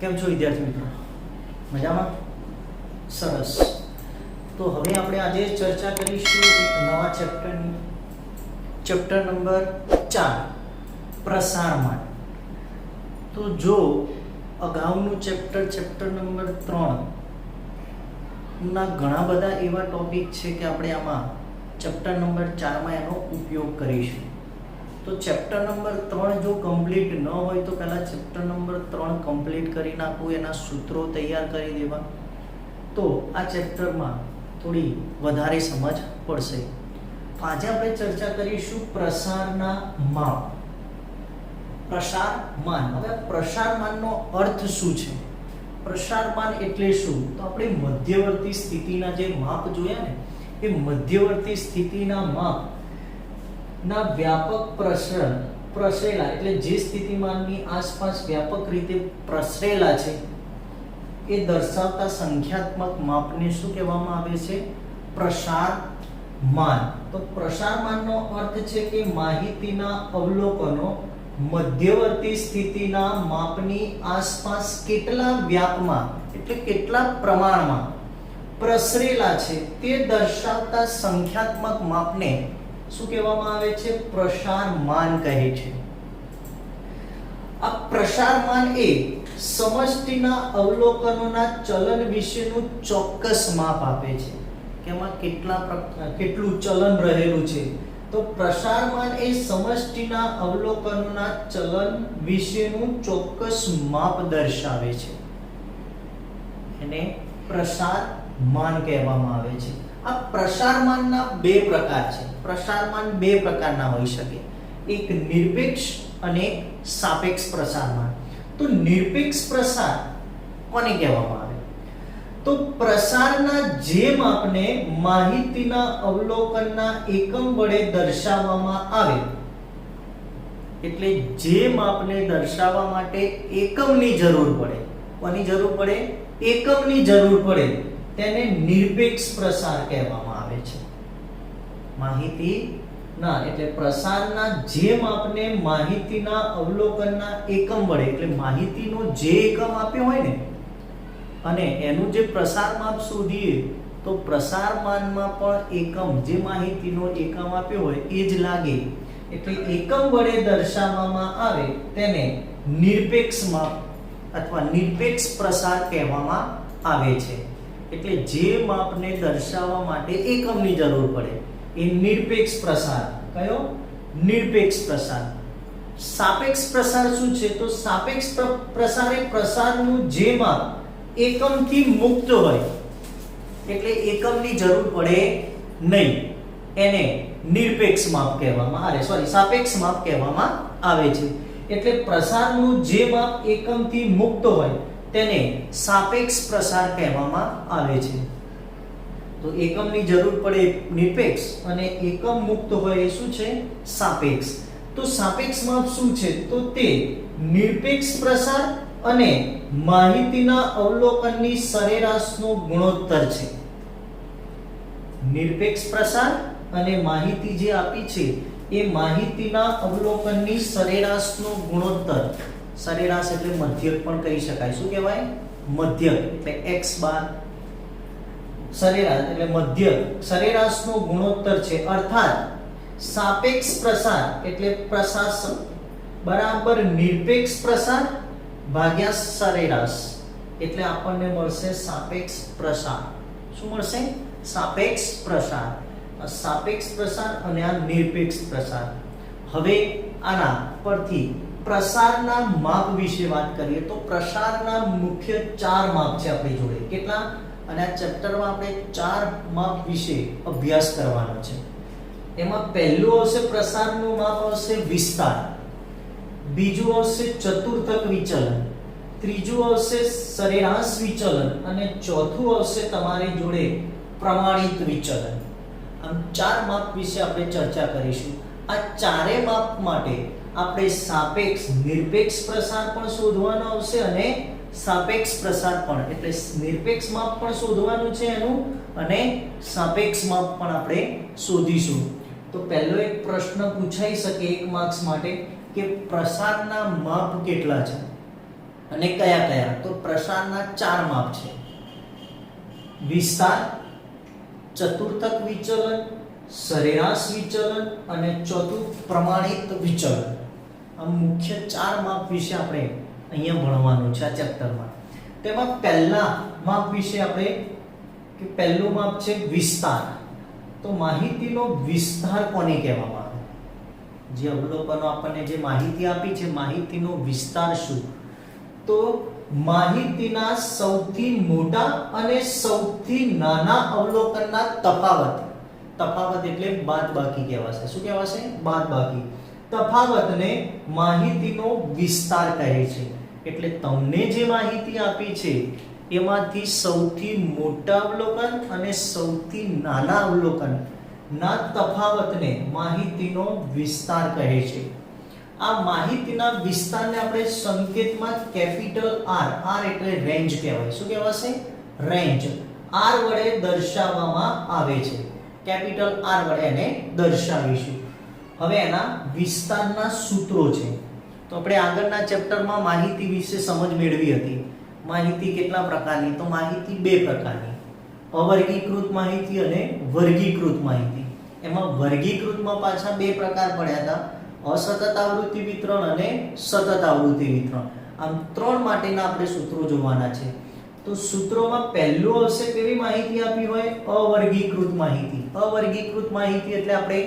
કેમ છો વિદ્યાર્થી મિત્રો? મજામાં? સરસ. તો હવે આપણે આજે ચર્ચા કરીશું એક નવા ચેપ્ટરની, ચેપ્ટર નંબર 4 પ્રસારમાન. તો જો અગાઉનું ચેપ્ટર નંબર 3 ના ઘણા બધા એવા ટોપિક છે કે આપણે આમાં ચેપ્ટર નંબર 4 માં એનો ઉપયોગ કરીશું. તો ચેપ્ટર નંબર 3 જો કમ્પ્લીટ ન હોય તો પહેલા ચેપ્ટર નંબર 3 કમ્પ્લીટ કરી નાખવું, એના સૂત્રો તૈયાર કરી દેવા, તો આ ચેપ્ટરમાં થોડી વધારે સમજ પડશે. તો આજે આપણે ચર્ચા કરીશું પ્રસારના માપ. પ્રસારમાન. હવે પ્રસારમાનનો અર્થ શું છે? પ્રસારમાન એટલે શું? તો આપણે મધ્યવર્તી સ્થિતિના જે માપ જોયા ને, એ મધ્યવર્તી સ્થિતિના માપ ના વ્યાપક પ્રસરેલા એટલે જે સ્થિતિમાનની આસપાસ વ્યાપક રીતે પ્રસરેલા છે એ દર્શાવતા સંખ્યાત્મક માપને શું કહેવામાં આવે છે? પ્રસારમાન. તો પ્રસારમાનનો અર્થ છે કે માહિતીના અવલોકનો મધ્યવર્તી સ્થિતિના માપની આસપાસ કેટલા વ્યાપમાં એટલે કેટલા પ્રમાણમાં પ્રસરેલા છે તે દર્શાવતા સંખ્યાત્મક માપને શું કહેવામાં આવે છે? પ્રસારમાન કહે છે. આ પ્રસારમાન એ સમષ્ટિના અવલોકનોના ચલન વિશેનું ચોક્કસ માપ આપે છે કે એમાં કેટલું ચલન રહેલું છે. તો પ્રસારમાન એ સમષ્ટિના અવલોકનોના ચલન વિશેનું ચોક્કસ માપ દર્શાવે છે, એને પ્રસારમાન કહેવામાં આવે છે. આ પ્રસારમાનના બે પ્રકાર છે. પ્રસારમાન બે પ્રકારના હોઈ શકે, એક નિરપેક્ષ અને સાપેક્ષ પ્રસારમાન. તો નિરપેક્ષ પ્રસાર કોને કહેવામાં આવે? તો પ્રસારના જે માપને માહિતીના અવલોકનના એકમ વડે દર્શાવવામાં આવે, એટલે જે માપને દર્શાવવા માટે એકમની જરૂર પડે. કોની જરૂર પડે? એકમની જરૂર પડે, તેને નિરપેક્ષ પ્રસાર કહેવામાં આવે છે. માહિતીના એટલે પ્રસારના જે માપને માહિતીના અવલોકનના એકમ વડે એટલે માહિતીનો જે એકમ આપ્યો હોય ને અને એનું જે પ્રસાર માપ શોધીએ તો પ્રસારમાનમાં પણ એકમ જે માહિતીનો એકમ આપ્યો હોય એ જ લાગે. એટલે એકમ વડે દર્શાવવામાં આવે તેને નિરપેક્ષ માપ અથવા નિરપેક્ષ પ્રસાર કહેવામાં આવે છે. એટલે જે માપને દર્શાવવા માટે એકમની જરૂર પડે એ નિરપેક્ષ પ્રસાર. કયો? નિરપેક્ષ પ્રસાર. સાપેક્ષ પ્રસાર શું છે? તો સાપેક્ષ પ્રસાર એ પ્રસારનું જે માપ એકમથી મુક્ત હોય એટલે એકમની જરૂર પડે નહીં, એને નિરપેક્ષ માપ કહેવામાં આવે, સાપેક્ષ માપ કહેવામાં આવે છે. એટલે પ્રસારનું જે માપ એકમથી મુક્ત હોય તેને સાપેક્ષ પ્રસાર કહેવામાં આવે છે. તો એકમની જરૂર પડે નિરપેક્ષ અને એકમ મુક્ત હોય એ શું છે? સાપેક્ષ. તો સાપેક્ષ માપ શું છે? તો તે નિરપેક્ષ પ્રસાર અને માહિતીના અવલોકનની સરેરાશનો ગુણોત્તર છે. નિરપેક્ષ પ્રસાર અને માહિતી જે આપી છે એ માહિતીના અવલોકનની સરેરાશનો ગુણોત્તર. સરેરાશ એટલે મધ્યક પણ કહી શકાય. શું કહેવાય? મધ્યક એટલે x બાર. સરેરાશ એટલે મધ્યક, સરેરાશનો ગુણોત્તર છે. અર્થાત સાપેક્ષ પ્રસાર એટલે પ્રસાર બરાબર નિરપેક્ષ પ્રસાર ભાગ્યા સરેરાશ એટલે આપણને મળશે સાપેક્ષ પ્રસાર. શું મળશે? સાપેક્ષ પ્રસાર. સાપેક્ષ પ્રસાર અને આ નિરપેક્ષ પ્રસાર. હવે આના પરથી પ્રસારના માપ વિશે વાત કરીએ તો પ્રસારના મુખ્ય 4 માપ છે આપણી જોડે. કેટલા? અને આ ચેપ્ટરમાં આપણે 4 માપ વિશે અભ્યાસ કરવાનો છે. એમાં પહેલું આવશે પ્રસારનું માપ આવશે વિસ્તાર, બીજું આવશે ચતુર્થક વિચલન, ત્રીજું આવશે સરેરાશ વિચલન અને ચોથું આવશે તમારી જોડે પ્રમાણિત વિચલન. આમ 4 માપ વિશે આપણે ચર્ચા કરીશું. આ ચારે માપ માટે આપણે સાપેક્ષ નિરપેક્ષ પ્રસાર પણ શોધવાનો આવશે અને સાપેક્ષ પ્રસાર પણ એટલે નિરપેક્ષ માપ પણ શોધવાનું છે એનું અને સાપેક્ષ માપ પણ આપણે શોધીશું. તો પહેલો એક પ્રશ્ન પૂછાઈ શકે 1 માર્ક્સ માટે કે પ્રસારના માપ કેટલા છે? અને કયા કયા? તો પ્રસારના 4 માપ છે: વિસ્તાર, ચતુર્થક વિચલન, સરેરાશ વિચલન અને ચોથું પ્રમાણિત વિચલન. આ મુખ્ય 4 માપ વિશે આપણે અહીંયા ભણવાનું છે આ ચેપ્ટરમાં. તેમાં પહેલા માપ વિશે આપણે કે પહેલું માપ છે વિસ્તાર. તો માહિતીનો વિસ્તાર કોને કહેવામાં આવે? જે અવલોકનો આપણને જે માહિતી આપી છે, માહિતીનો વિસ્તાર શું? તો માહિતીના સૌથી મોટા અને સૌથી નાના અવલોકનના તફાવત એટલે બાદબાકી કહેવાશે. શું કહેવાશે? બાદબાકી. તફાવતને માહિતીનો વિસ્તાર કહે છે. એટલે તમને જે માહિતી આપી છે એમાંથી સૌથી મોટા અવલોકન અને સૌથી નાના અવલોકન ના તફાવતને માહિતીનો વિસ્તાર કહે છે. આ માહિતીના વિસ્તારને આપણે સંકેતમાં કેપિટલ R એટલે રેન્જ કહેવાય. શું કહેવાશે? રેન્જ. R વડે દર્શાવવામાં આવે છે. કેપિટલ R વડે એને દર્શાવીશું. હવે એના વિસ્તારના સૂત્રો છે. તો આપણે આગળના ચેપ્ટરમાં માહિતી વિશે સમજ મેળવી હતી. માહિતી કેટલા પ્રકારની? તો માહિતી 2 પ્રકારની: અવર્ગીકૃત માહિતી અને વર્ગીકૃત માહિતી. એમાં વર્ગીકૃતમાં પાછા 2 પ્રકાર પડ્યા હતા: અસતત આવૃત્તિ વિતરણ અને સતત આવૃત્તિ વિતરણ. આમ 3 માટેના આપણે સૂત્રો જોવાના છે. તો સૂત્રોમાં પહેલું આવશે કેવી માહિતી આપી હોય? અવર્ગીકૃત માહિતી. અવર્ગીકૃત માહિતી એટલે આપણે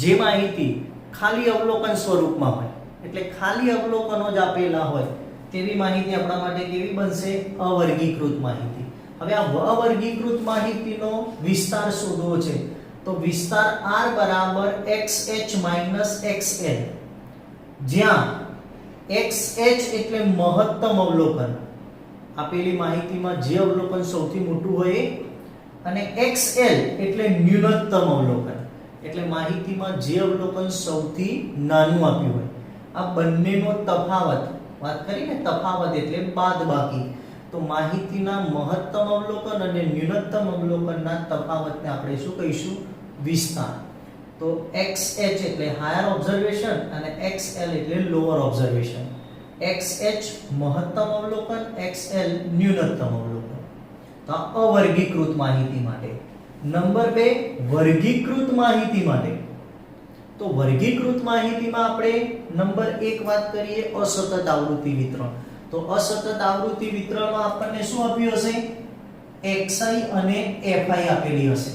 જે માહિતી ખાલી અવલોકન સ્વરૂપમાં હોય, એટલે ખાલી અવલોકનો જ આપેલા હોય તેવી માહિતી આપણા માટે કેવી બનશે? અવર્ગીકૃત માહિતી. હવે આ અવર્ગીકૃત માહિતીનો વિસ્તાર શોધવો છે. તો વિસ્તાર R બરાબર XH XL, જ્યાં XH એટલે મહત્તમ અવલોકન, આપેલી માહિતીમાં જે અવલોકન સૌથી મોટું હોય, અને XL એટલે ન્યૂનતમ અવલોકન, એટલે માહિતીમાં જે અવલોકન સૌથી નાનું આપ્યું હોય. આ બંનેનો તફાવત, વાત કરીને તફાવત એટલે બાદબાકી. તો માહિતીના મહત્તમ અવલોકન અને ન્યૂનતમ અવલોકનના તફાવતને આપણે શું કહીશું? વિસ્તાર. તો XH એટલે હાયર ઓબ્ઝર્વેશન અને XL એટલે લોઅર ઓબ્ઝર્વેશન. XH મહત્તમ અવલોકન, XL ન્યૂનતમ અવલોકન. તો અવર્ગીકૃત માહિતી માટે. નંબર 2 વર્ગીકૃત માહિતી માટે. તો વર્ગીકૃત માહિતીમાં આપણે નંબર 1 વાત કરીએ અસતત આવૃત્તિ વિતરણ. તો અસતત આવૃત્તિ વિતરણમાં આપણને શું આપ્યું હશે? xi અને fi આપેલી હશે,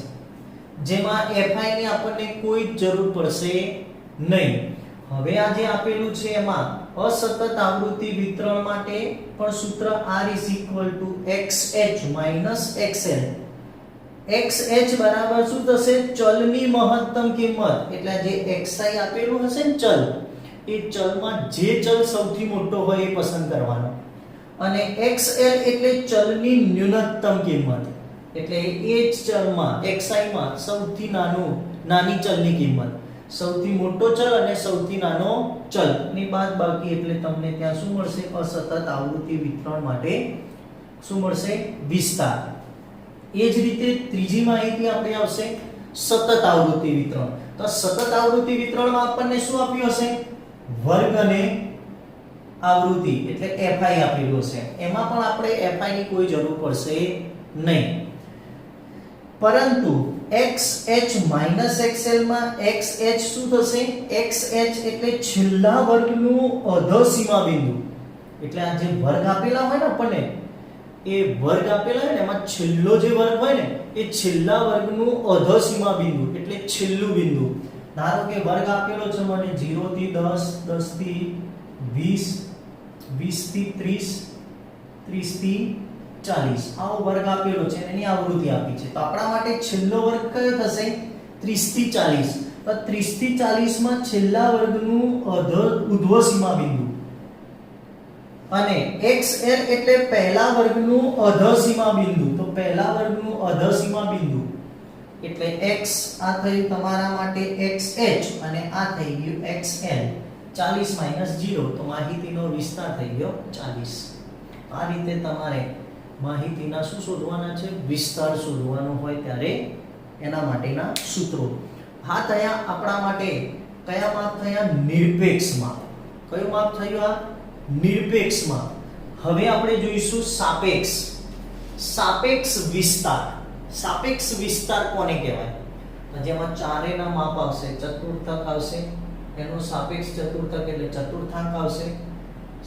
જેમાં fi ની આપણને કોઈ જરૂર પડશે નહીં. હવે આ જે આપેલું છે એમાં અસતત આવૃત્તિ વિતરણ માટે પણ સૂત્ર R xh xl. xh બરાબર શું થશે? ચલની મહત્તમ કિંમત. એટલે જે xi આપેલું હશે ને ચલ, એ ચલમાં જે ચલ સૌથી મોટો હોય એ પસંદ કરવાનો. અને xl એટલે ચલની ન્યૂનતમ કિંમત, એટલે એ જ ચલમાં xi માં સૌથી નાની ચલની કિંમત, સૌથી મોટો ચલ અને સૌથી નાનો ચલ ની બાદબાકી, એટલે તમને ત્યાં શું મળશે? અસતત આવૃત્તિ વિતરણ માટે શું મળશે? વિસ્તાર. એ જ રીતે ત્રીજી માહિતી આપણે આવશે સતત આવૃત્તિ વિતરણ. તો સતત આવૃત્તિ વિતરણમાં આપણને શું આપ્યું હશે? વર્ગ અને આવૃત્તિ એટલે fi આપેલું હશે. એમાં પણ આપણે fi ની કોઈ જરૂર પડશે નહીં. પરંતુ xh xl માં xh શું થશે? xh એટલે છેલ્લા વર્ગનું અધસીમા બિંદુ. એટલે આ જે વર્ગ આપેલા હોય ને આપણને, એ વર્ગ આપેલા હોય ને એમાં છેલ્લો જે વર્ગ હોય ને એ છેલ્લા વર્ગનું અધસીમા બિંદુ એટલે છેલ્લું બિંદુ. ધારો કે વર્ગ આપેલો છે મને 0 થી 10, 10 થી 20, 20 થી 30, 30 થી 40 આવો વર્ગ આપેલો છે, એની આવૃત્તિ આપી છે. તો આપણા માટે છેલ્લો વર્ગ કયો થશે? 30 થી 40. તો 30 થી 40 માં છેલ્લા વર્ગનું ઉર્ધ્વસીમા બિંદુ, અને xl એટલે પહેલા વર્ગનું અધસીમા બિંદુ. તો પહેલા વર્ગનું અધસીમા બિંદુ એટલે x આ થયું તમારા માટે xh અને આ થઈ ગયું xl. 40 - 0 તો માહિતીનો વિસ્તાર થઈ ગયો 40. આ રીતે તમારે માહિતીના શું શોધવાના છે? વિસ્તાર શોધવાનો હોય ત્યારે એના માટેના સૂત્રો. હા થયા આપણા માટે કયા માપ થયા? નિરપેક્ષ માપ. કયું માપ થયું? આ નિરપેક્ષમાં. હવે આપણે જોઈશું સાપેક્ષ. સાપેક્ષ વિસ્તાર. સાપેક્ષ વિસ્તાર કોને કહેવાય? જેમાં ચારેયના માપ આવશે, ચતુર્થક આવશે, એનો સાપેક્ષ ચતુર્થક એટલે ચતુર્થાંક આવશે,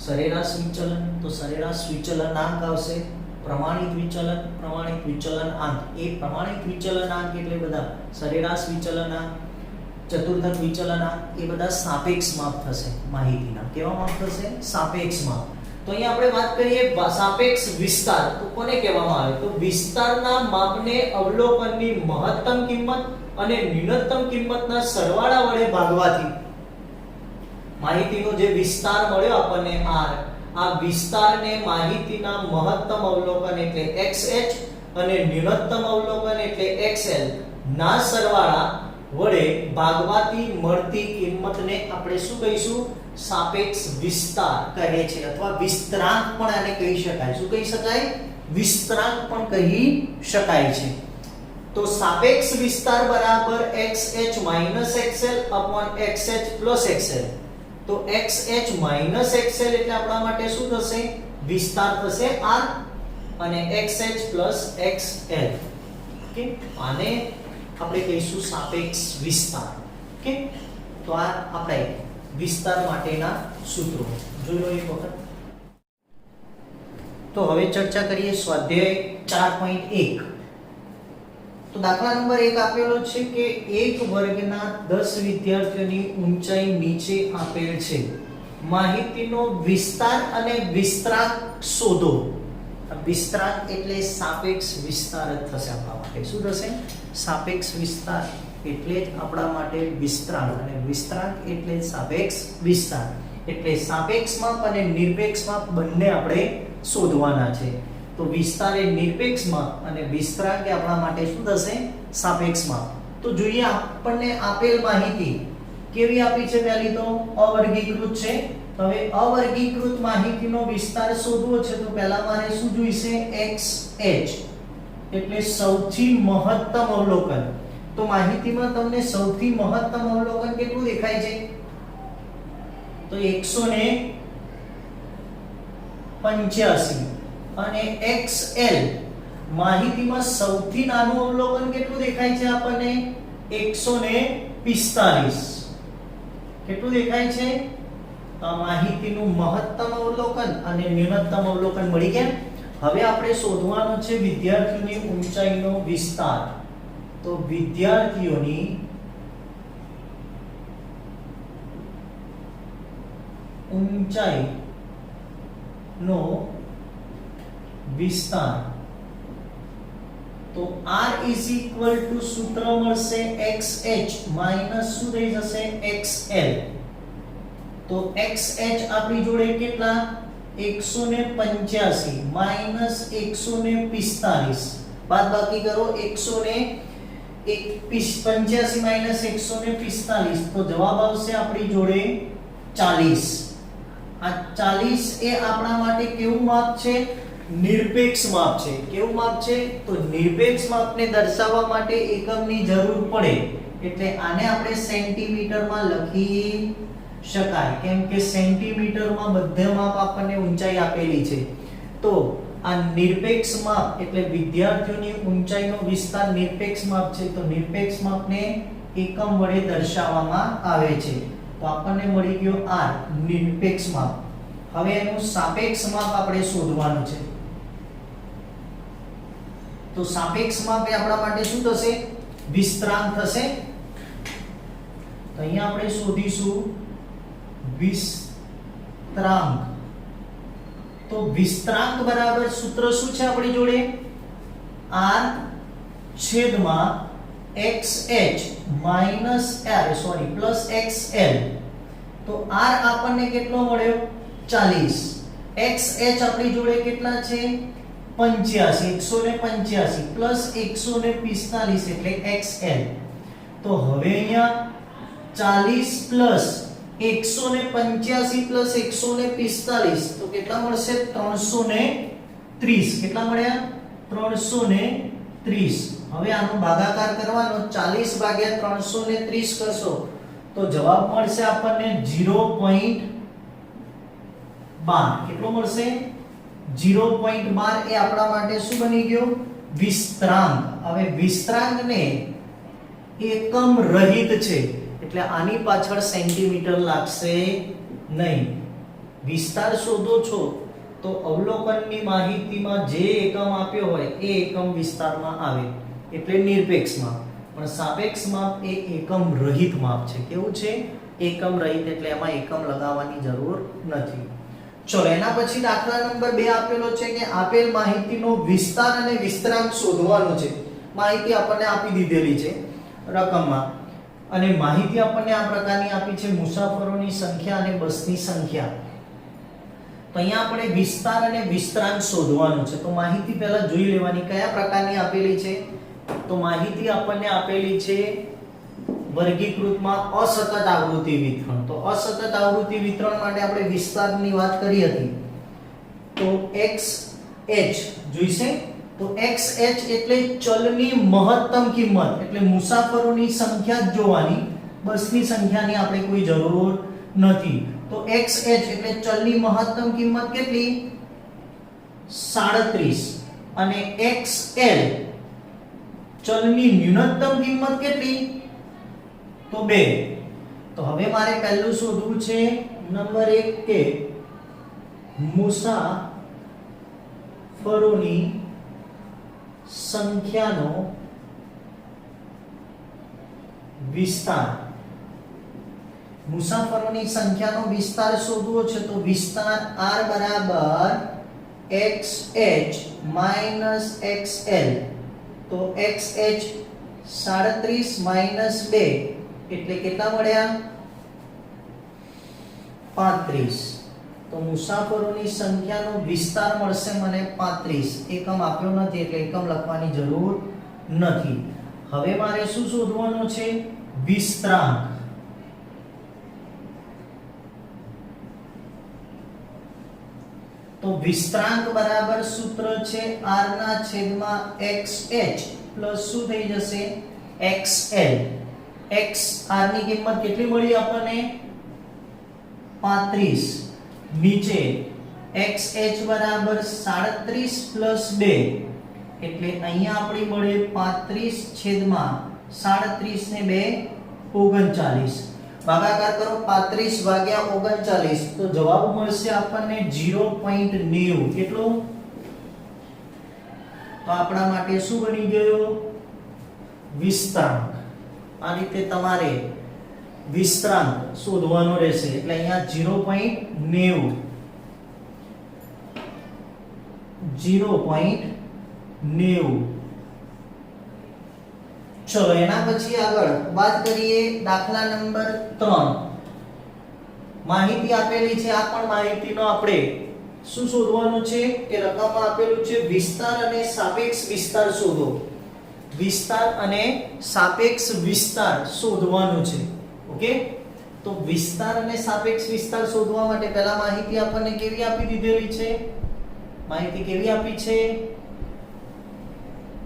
સરેરાશ વિચલન તો સરેરાશ વિચલનાંક આવશે, પ્રમાણિત વિચલનાંક. એ પ્રમાણિત વિચલનાંક એટલે બધા સરેરાશ વિચલનાંક, ચતુર્થક વિચલનાંક એ બધા સાપેક્ષ માપ થશે માહિતીના. કેવા માપ થશે? સાપેક્ષ માપ. તો અહીંયા આપણે વાત કરીએ સાપેક્ષ વિસ્તાર. તો કોને કહેવામાં આવે? તો વિસ્તારના માપને અવલોકનની મહત્તમ કિંમત અને ન્યૂનતમ કિંમતના સરવાળા વડે ભાગવાથી માહિતીનો જે વિસ્તાર મળ્યો આપણને r, આ વિસ્તારને માહિતીના મહત્તમ અવલોકન એટલે xh અને ન્યૂનતમ અવલોકન એટલે xl ના સરવાળા વડે ભાગવાથી મળતી કિંમતને આપણે શું કહીશું? સાપેક્ષ વિસ્તાર કહે છે, અથવા વિસ્તરાંક પણ આને કહી શકાય. શું કહી શકાય? વિસ્તરાંક પણ કહી શકાય છે. તો સાપેક્ષ વિસ્તાર બરાબર xh xl xh xl. તો xh xl એટલે આપણા માટે શું થશે? વિસ્તાર થશે r અને xh xl. ઓકે, આને આપણે કહીશું સાપેક્ષ વિસ્તાર. ઓકે, તો આ આપણે વિસ્તાર માટેના સૂત્રો જોયો એક વખત. તો હવે ચર્ચા કરીએ સ્વાધ્યાય 4.1. તો દાખલા નંબર 1 આપેલો છે કે એક વર્ગના 10 વિદ્યાર્થીઓની ઊંચાઈ નીચે આપેલ છે. માહિતીનો વિસ્તાર અને વિસ્તરાંક શોધો. વિસ્તરાંક એટલે સાપેક્ષ વિસ્તાર જ થશે આપણા માટે. શું થશે? સાપેક્ષ વિસ્તાર એટલે જ આપણા માટે વિસ્તરાંક, અને વિસ્તરાંક એટલે સાપેક્ષ વિસ્તાર. એટલે સાપેક્ષ માપ અને નિરપેક્ષ માપ બંને આપણે શોધવાના છે. તો વિસ્તાર એ નિરપેક્ષ માપ અને વિસ્તરાંક એ આપણા માટે શું થશે? સાપેક્ષ માપ. તો જોઈએ આપણને આપેલ માહિતી કેવી આપી છે? પહેલી તો અવર્ગીકૃત છે. હવે અવર્ગીકૃત માહિતીનો વિસ્તાર શોધવો છે તો પહેલા મારે શું જોઈશે? xh એટલે સૌથી મહત્તમ અવલોકન. તો માહિતીમાં તમને સૌથી મહત્તમ અવલોકન કેટલું દેખાય છે? તો 185. અને xl માહિતીમાં સૌથી નાનું અવલોકન કેટલું દેખાય છે આપણને? 145. કેટલું દેખાય છે? માહિતીનું મહત્તમ અવલોકન અને ન્યૂનતમ અવલોકન મળી ગયા. હવે આપણે શોધવાનું છે વિદ્યાર્થીઓની ઊંચાઈનો વિસ્તાર. તો વિદ્યાર્થીઓની ઊંચાઈનો વિસ્તાર. તો r સૂત્ર મળશે xh માઈનસ શું થઈ જશે? xl. તો xh આપણી જોડે કેટલા? 185 માઈનસ 145. બાદબાકી કરો 185 માઈનસ 145 તો જવાબ આવશે આપણી જોડે 40. આ 40 એ આપણા માટે કેવું માપ છે? નિરપેક્ષ માપ છે. કેવું માપ છે? તો નિરપેક્ષ માપને દર્શાવવા માટે એકમની જરૂર પડે એટલે આને આપણે સેન્ટીમીટરમાં લખી શકાય, કેમ કે સેન્ટીમીટરમાં બધા માપ આપણને ઊંચાઈ આપેલી છે. તો આ નિરપેક્ષ માપ એટલે વિદ્યાર્થીઓની ઊંચાઈનો વિસ્તાર નિરપેક્ષ માપ છે. તો નિરપેક્ષ માપને એકમ વડે દર્શાવવામાં આવે છે. તો આપણને મળી ગયો r નિરપેક્ષ માપ. હવે એનું સાપેક્ષ માપ આપણે શોધવાનું છે. તો સાપેક્ષ માપ એ આપણા માટે શું થશે? વિસ્તરાંક થશે. તો અહીંયા આપણે શોધીશું વિસ્તરાંક. તો વિસ્તરાંક બરાબર સૂત્ર શું છે આપણી જોડે? r છેદમાં xh માઈનસ પ્લસ xl. તો r આપણને કેટલો મળ્યો? 40. xh આપણી જોડે કેટલા છે? 185 પ્લસ 145 એટલે xl. તો હવે અહીંયા 40 પ્લસ 185 પ્લસ 145 તો કેટલા મળશે? 330. કેટલા મળ્યા? 330. હવે આનો ભાગાકાર કરવાનો. 40 ભાગ્યા 330 કરશો તો જવાબ મળશે આપણને 0.0 12 કેટલો મળશે 0.12 એ આપણા માટે શું બની ગયો વિસ્તરાંક. હવે વિસ્તરાંકને એકમ રહિત છે એટલે આની પાછળ સેન્ટીમીટર લાગશે નહીં. વિસ્તાર શોધો છો તો અવલોકનની માહિતીમાં જે એકમ આપ્યો હોય એ એકમ વિસ્તારમાં આવે એટલે નિરપેક્ષ માપ. પણ સાપેક્ષ માપ એ એકમ રહિત માપ છે. કેવું છે એકમ રહિત એટલે એમાં એકમ લગાવવાની જરૂર નથી. ચલો એના પછી દાખલા નંબર 2 આપેલો છે કે આપેલ માહિતીનો વિસ્તાર અને વિસ્તરાંક શોધવાનો છે. માહિતી આપણને આપી દીધેલી છે રકમમાં અને માહિતી આપણને આ પ્રકારની આપી છે મુસાફરોની સંખ્યા અને બસની સંખ્યા. તો અહીંયા આપણે વિસ્તાર અને વિસ્તરાંક શોધવાનું છે. તો માહિતી પહેલા જોઈ લેવાની કયા પ્રકારની આપેલી છે. તો માહિતી આપણને આપેલી છે વર્ગીકૃતમાં અસતત આવૃત્તિ વિતરણ. તો અસતત આવૃત્તિ વિતરણ માટે આપણે વિસ્તારની વાત કરી હતી. તો xh જોઈશે. તો xh એટલે ચલની મહત્તમ કિંમત એટલે મુસાફરોની સંખ્યા જ જોવાની, બસની સંખ્યાની આપણે કોઈ જરૂર નથી. તો xh એટલે ચલની મહત્તમ કિંમત કેટલી 37 અને xl ચલની ન્યૂનતમ કિંમત કેટલી તો 2. તો હવે મારે પહેલું શોધવું છે નંબર 1 કે મુસાફરોની સંખ્યાનો વિસ્તાર. મુસાફરોની સંખ્યાનો વિસ્તાર શોધવો છે તો વિસ્તાર r બરાબર xh માઈનસ xl. તો xh 37 માઈનસ 2 એટલે કેટલા મળ્યા 35. તો મુસાફરોની સંખ્યાનો વિસ્તાર મળશે મને 35. એકમ આપ્યો નથી એટલે એકમ લખવાની જરૂર નથી. હવે મારે શું શોધવાનું છે વિસ્તરાંક. તો વિસ્તરાંક બરાબર સૂત્ર છે r ના છેદમાં xh પ્લસ શું થઈ જશે xl. x r ની કિંમત કેટલી મળી આપણને 35. નીચે xh બરાબર 37 પ્લસ 2 એટલે અહીંયા આપણી મળે 35 છેદમાં 37 ને 2 39. ભાગાકાર કરો 35 ભાગ્યા 39 તો જવાબ મળશે આપણને 0.90. કેટલો? તો આપણા માટે શું બની ગયો વિસ્તરાંક. આ રીતે તમારે વિસ્તરાંક શોધવાનો રહેશે એટલે અહીંયા 0.90 ચલો એના પછી આગળ વાત કરીએ દાખલા નંબર 3. માહિતી આપેલી છે. આ પણ માહિતીનો આપણે શું શોધવાનું છે કે રકમમાં આપેલું છે વિસ્તાર અને સાપેક્ષ વિસ્તાર શોધો. વિસ્તાર અને સાપેક્ષ વિસ્તાર શોધવાનું છે. ઓકે. તો વિસ્તાર અને સાપેક્ષ વિસ્તાર શોધવા માટે પહેલા માહિતી આપણને કેવી આપી દીધેલી છે. માહિતી કેવી આપી છે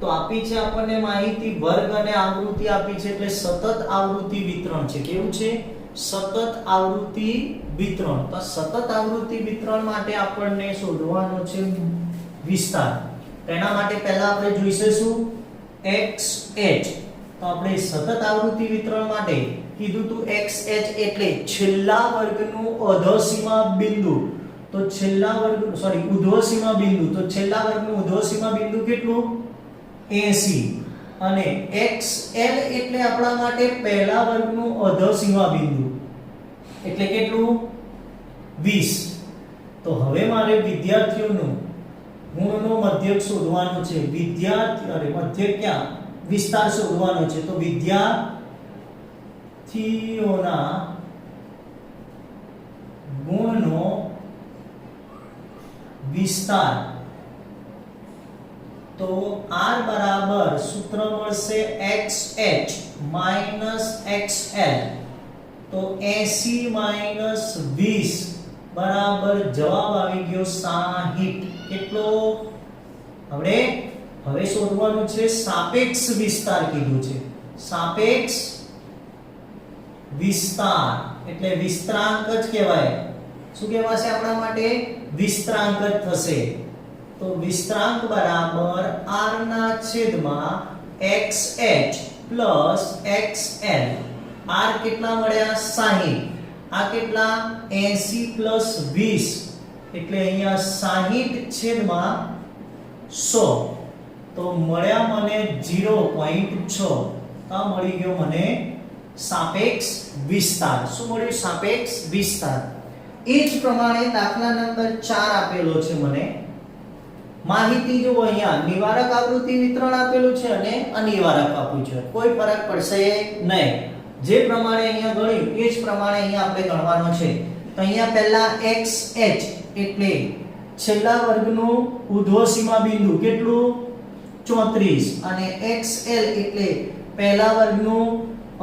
તો આપી છે આપણને માહિતી વર્ગ અને આવૃત્તિ આપી છે એટલે સતત આવૃત્તિ વિતરણ છે. કેવું છે સતત આવૃત્તિ વિતરણ. તો સતત આવૃત્તિ વિતરણ માટે આપણને શોધવાનો છે વિસ્તાર. તેના માટે પહેલા આપણે જોઈશે શું xh. તો આપણે સતત આવૃત્તિ વિતરણ માટે કીધું તું xh એટલે છેલ્લા વર્ગનું અધોસીમા બિંદુ. તો છેલ્લા વર્ગ ઉધ્વસીમા બિંદુ. તો છેલ્લા વર્ગનું ઉધ્વસીમા બિંદુ કેટલું 80 અને xl એટલે આપણા માટે પહેલા વર્ગનું અધોસીમા બિંદુ એટલે કેટલું 20. તો હવે મારે વિદ્યાર્થીઓનું ગુણનો મધ્યક શોધવાનો છે. મધ્યક ક્યાં વિસ્તાર શોધવાનો છે. તો વિદ્યાર્થીઓના ગુણનો વિસ્તાર. તો r બરાબર સૂત્ર મળશે xh માઈનસ xl. તો 80 માઈનસ 20 બરાબર જવાબ આવી ગયો 60. કેટલો? હવે શોધવાનું છે સાપેક્ષ વિસ્તાર કીધું છે. સાપેક્ષ વિસ્તાર એટલે વિસ્તરાંક જ કહેવાય. શું કહેવાશે આપણા માટે? વિસ્તરાંક જ થશે. તો વિસ્તરાંક બરાબર r ના છેદમાં xh પ્લસ xl. r કેટલા મળ્યા? 60. આ કેટલા? 80 પ્લસ 20 એટલે અહીંયા 60 છેદમાં 100. તો મળ્યા મને 0.6. આ મળી ગયો મને સાપેક્ષ વિસ્તાર. શું મળ્યું? સાપેક્ષ વિસ્તાર. એ જ પ્રમાણે દાખલા નંબર 4 આપેલો છે મને. માહિતી જો અહીંયા નિવારક આકૃતિ વિતરણ આપેલું છે અને અનિવારક આપ્યું છે. કોઈ ફરક પડશે નહીં. જે પ્રમાણે અહીંયા ગણ્યું એ જ પ્રમાણે અહીંયા આપણે ગણવાનો છે. તો અહીંયા પહેલા xh એટલે છેલ્લા વર્ગનું ઉર્ધ્વ સીમા બિંદુ કેટલું? 34. અને xl એટલે પહેલા વર્ગનું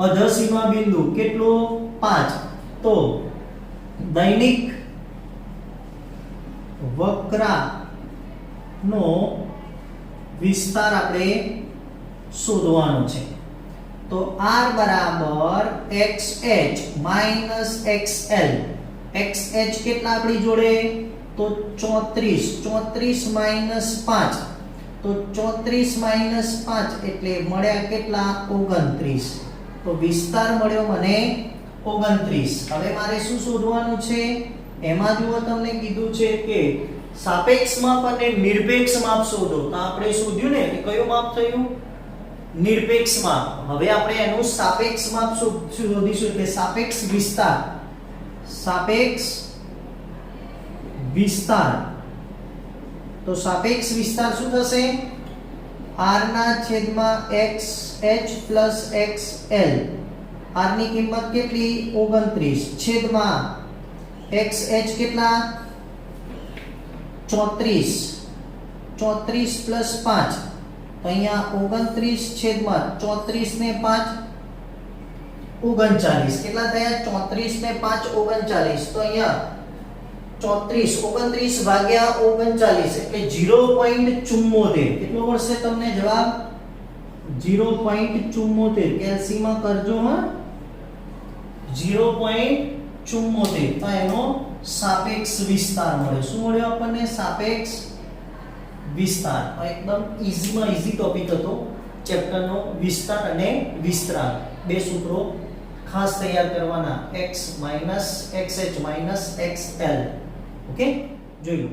અધઃ સીમા બિંદુ કેટલું? 5. તો દૈનિક વક્રનો વિસ્તાર આપણે શોધવાનો છે. તો r બરાબર xh માઈનસ xl. xh કેટલા આપણી જોડે? તો 34. 34 માઈનસ 5. તો 34 માઈનસ 5 એટલે મળ્યા કેટલા? 29. તો વિસ્તાર મળ્યો મને 29. હવે મારે શું શોધવાનું છે? એમાં જુઓ તમને કીધું છે કે સાપેક્ષ માપ અને નિરપેક્ષ માપ શોધો. તો આપણે શોધ્યું ને કે કયું માપ થયું? નિરપેક્ષ માપ. હવે આપણે એનું સાપેક્ષ માપ શોધીશું એટલે સાપેક્ષ વિસ્તાર. સાપેક્ષ વિસ્તાર. તો સાપેક્ષ વિસ્તાર શું થશે? r ના છેદમાં xh પ્લસ xl. r ની કિંમત કેટલી? 29 છેદમાં xh કેટલા? 34. 34 પ્લસ 5 તો અહીંયા 29 છેદમાં 34 ને 5 39. કેટલા થયા? 34 ને 5 39. તો અહીંયા 29 ભાગ્યા 39 એટલે 0.74. કેટલો મળશે તમને જવાબ? 0.74. કેલ્સીમાં કરજો હા. 0.74. તો એનો સાપેક્ષ વિસ્તાર મળે. શું મળ્યો આપણને? સાપેક્ષ વિસ્તાર. એકદમ ઈઝીમાં ઈઝી ટોપિક હતો ચેપ્ટરનો વિસ્તાર અને વિસ્તરાંક. બે સૂત્રો ખાસ તૈયાર કરવાના, x - xh - xl. ઓકે, જોઈ લો.